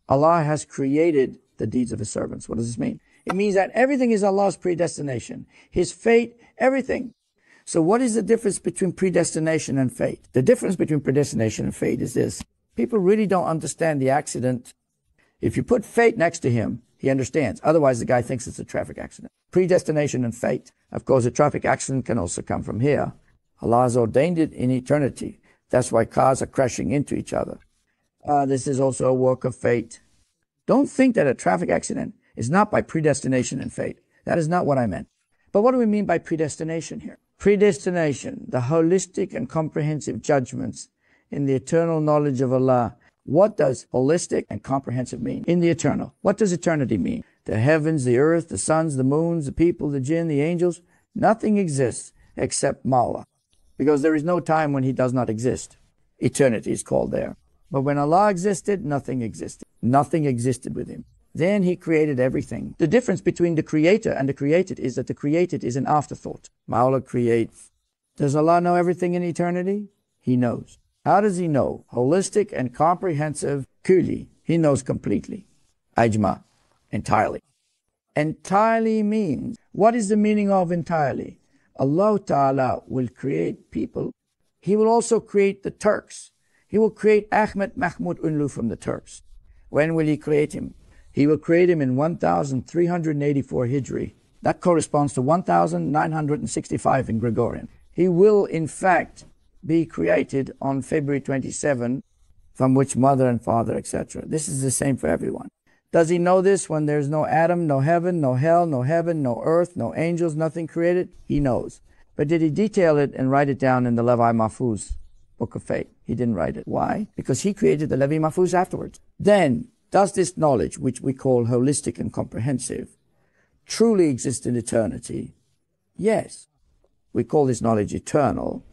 Allah has created the deeds of His servants. What does this mean? It means that everything is Allah's predestination, His fate, everything. So what is the difference between predestination and fate? The difference between predestination and fate is this. People really don't understand the accident. If you put fate next to him, he understands. Otherwise, the guy thinks it's a traffic accident. Predestination and fate. Of course, a traffic accident can also come from here. Allah has ordained it in eternity. That's why cars are crashing into each other. This is also a work of fate. Don't think that a traffic accident is not by predestination and fate. That is not what I meant. But what do we mean by predestination here? Predestination, the holistic and comprehensive judgments in the eternal knowledge of Allah. What does holistic and comprehensive mean in the eternal? What does eternity mean? The heavens, the earth, the suns, the moons, the people, the jinn, the angels. Nothing exists except Mawla. Because there is no time when He does not exist. Eternity is called there. But when Allah existed, nothing existed. Nothing existed with Him. Then He created everything. The difference between the Creator and the created is that the created is an afterthought. Mawla creates. Does Allah know everything in eternity? He knows. How does He know? Holistic and comprehensive, kulli. He knows completely. Ajma, entirely. Entirely means, what is the meaning of entirely? Allah Ta'ala will create people. He will also create the Turks. He will create Ahmed Mahmoud Unlu from the Turks. When will He create him? He will create him in 1384 Hijri. That corresponds to 1965 in Gregorian. He will, in fact, be created on February 27, from which mother and father, etc. This is the same for everyone. Does He know this when there's no Adam, no heaven, no hell, no heaven, no earth, no angels, nothing created? He knows. But did He detail it and write it down in the Lawh Mahfuz, Book of Fate? He didn't write it. Why? Because He created the Lawh Mahfuz afterwards. Then, does this knowledge, which we call holistic and comprehensive, truly exist in eternity? Yes. We call this knowledge eternal.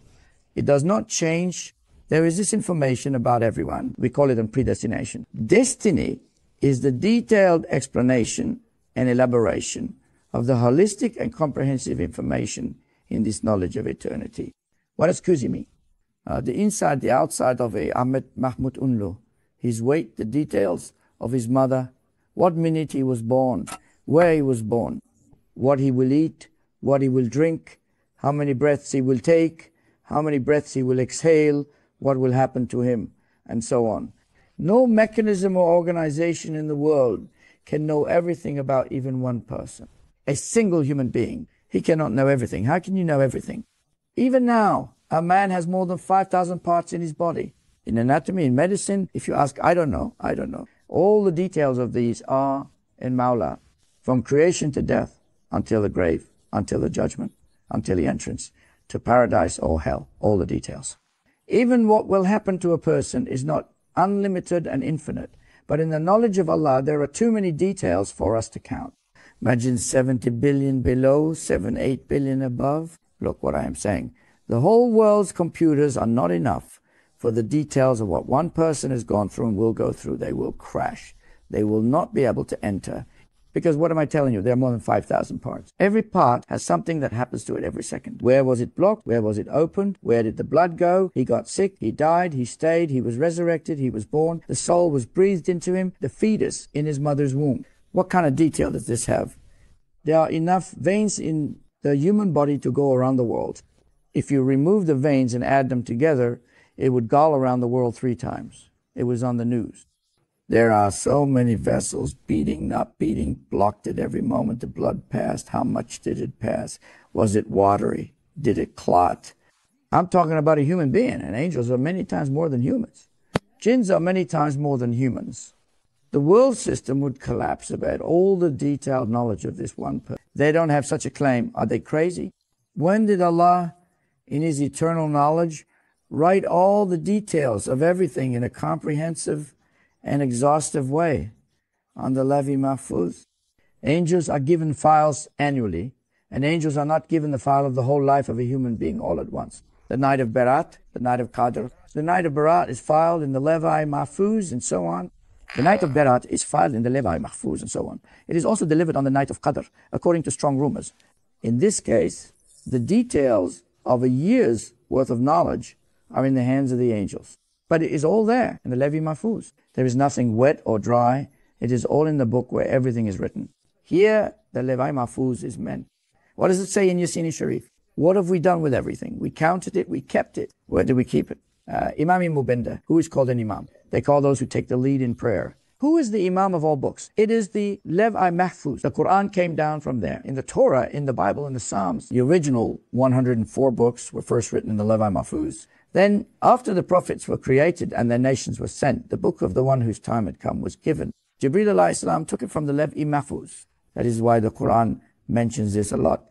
It does not change. There is this information about everyone. We call it a predestination. Destiny is the detailed explanation and elaboration of the holistic and comprehensive information in this knowledge of eternity. What does kuzi mean? The inside, the outside of a Ahmed Mahmoud Unlu, his weight, the details of his mother, what minute he was born, where he was born, what he will eat, what he will drink, how many breaths he will take, how many breaths he will exhale, what will happen to him, and so on. No mechanism or organization in the world can know everything about even one person. A single human being, he cannot know everything. How can you know everything? Even now, a man has more than 5,000 parts in his body. In anatomy, in medicine, if you ask, I don't know. All the details of these are in Mawla, from creation to death, until the grave, until the judgment, until the entrance to paradise or hell, all the details. Even what will happen to a person is not unlimited and infinite, but in the knowledge of Allah, there are too many details for us to count. Imagine 70 billion below, 8 billion above. Look what I am saying. The whole world's computers are not enough for the details of what one person has gone through and will go through. They will crash. They will not be able to enter. Because what am I telling you? There are more than 5,000 parts. Every part has something that happens to it every second. Where was it blocked? Where was it opened? Where did the blood go? He got sick. He died. He stayed. He was resurrected. He was born. The soul was breathed into him. The fetus in his mother's womb. What kind of detail does this have? There are enough veins in the human body to go around the world. If you remove the veins and add them together, it would go around the world 3 times. It was on the news. There are so many vessels beating, not beating, blocked at every moment the blood passed. How much did it pass? Was it watery? Did it clot? I'm talking about a human being, and angels are many times more than humans. Jinns are many times more than humans. The world system would collapse about all the detailed knowledge of this one person. They don't have such a claim. Are they crazy? When did Allah, in His eternal knowledge, write all the details of everything in a comprehensive and exhaustive way on the Lawh Mahfuz? Angels are given files annually, and angels are not given the file of the whole life of a human being all at once. The night of Barat, the night of Qadr. The night of Barat is filed in the Lawh Mahfuz and so on. The night of Barat is filed in the Lawh Mahfuz and so on. It is also delivered on the night of Qadr, according to strong rumors. In this case, the details of a year's worth of knowledge are in the hands of the angels. But it is all there in the Levi Mahfuz. There is nothing wet or dry. It is all in the book where everything is written. Here, the Levi Mahfuz is meant. What does it say in Yasin Sharif? What have we done with everything? We counted it, we kept it. Where do we keep it? Imam Mubinda, who is called an Imam. They call those who take the lead in prayer. Who is the Imam of all books? It is the Levi Mahfuz. The Quran came down from there. In the Torah, in the Bible, in the Psalms, the original 104 books were first written in the Levi Mahfuz. Then, after the prophets were created and their nations were sent, the book of the one whose time had come was given. Jibreel alayhi salam took it from the Levi Mahfuz. That is why the Quran mentions this a lot.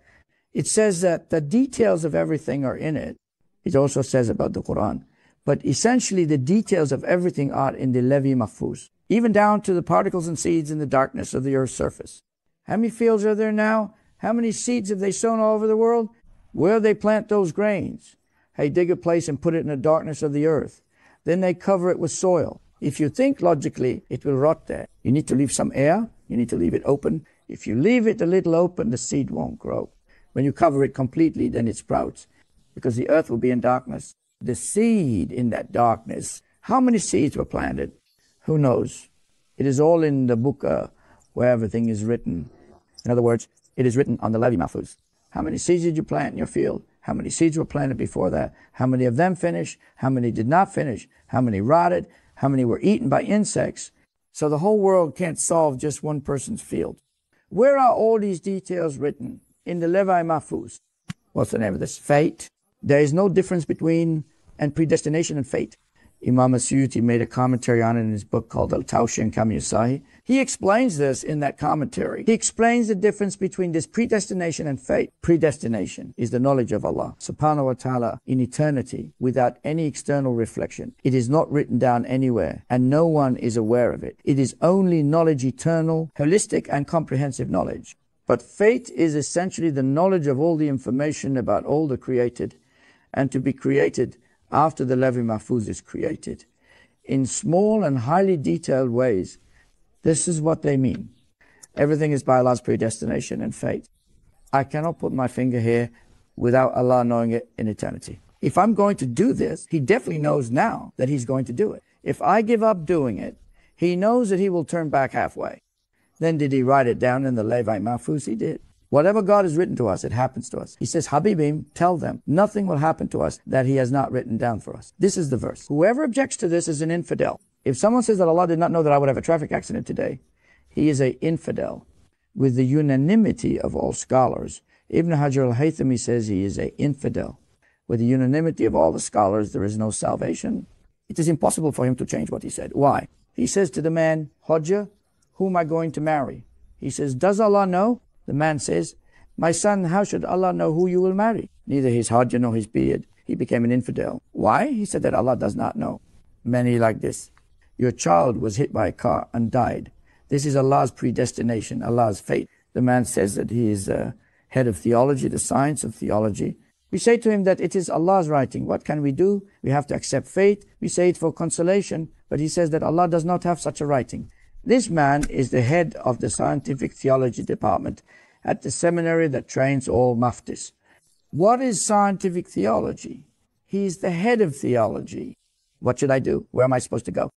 It says that the details of everything are in it. It also says about the Quran. But essentially, the details of everything are in the Levi Mahfuz, even down to the particles and seeds in the darkness of the earth's surface. How many fields are there now? How many seeds have they sown all over the world? Where they plant those grains? They dig a place and put it in the darkness of the earth. Then they cover it with soil. If you think logically, it will rot there. You need to leave some air. You need to leave it open. If you leave it a little open, the seed won't grow. When you cover it completely, then it sprouts, because the earth will be in darkness. The seed in that darkness, how many seeds were planted? Who knows? It is all in the book where everything is written. In other words, it is written on the Levi Mahfuz. How many seeds did you plant in your field? How many seeds were planted before that? How many of them finished? How many did not finish? How many rotted? How many were eaten by insects? So the whole world can't solve just one person's field. Where are all these details written? In the Levi Mahfuz. What's the name of this? Fate. There is no difference between predestination and fate. Imam As-Suyuti made a commentary on it in his book called Al-Tawshi Kam Yusahi. He explains this in that commentary. He explains the difference between this predestination and fate. Predestination is the knowledge of Allah subhanahu wa ta'ala in eternity without any external reflection. It is not written down anywhere and no one is aware of it. It is only knowledge eternal, holistic and comprehensive knowledge. But fate is essentially the knowledge of all the information about all the created and to be created after the Levi Mahfuz is created, in small and highly detailed ways. This is what they mean. Everything is by Allah's predestination and fate. I cannot put my finger here without Allah knowing it in eternity. If I'm going to do this, He definitely knows now that He's going to do it. If I give up doing it, He knows that He will turn back halfway. Then did He write it down in the Levi Mahfuz? He did. Whatever God has written to us, it happens to us. He says, Habibim, tell them, nothing will happen to us that He has not written down for us. This is the verse. Whoever objects to this is an infidel. If someone says that Allah did not know that I would have a traffic accident today, he is an infidel. With the unanimity of all scholars, Ibn Hajar al-Haythami says he is an infidel. With the unanimity of all the scholars, there is no salvation. It is impossible for him to change what he said. Why? He says to the man, Hodja, who am I going to marry? He says, does Allah know? The man says, my son, how should Allah know who you will marry? Neither his Hajj nor his beard. He became an infidel. Why? He said that Allah does not know. Many like this. Your child was hit by a car and died. This is Allah's predestination, Allah's fate. The man says that he is head of theology, the science of theology. We say to him that it is Allah's writing. What can we do? We have to accept fate. We say it for consolation. But he says that Allah does not have such a writing. This man is the head of the scientific theology department at the seminary that trains all muftis. What is scientific theology? He is the head of theology. What should I do? Where am I supposed to go?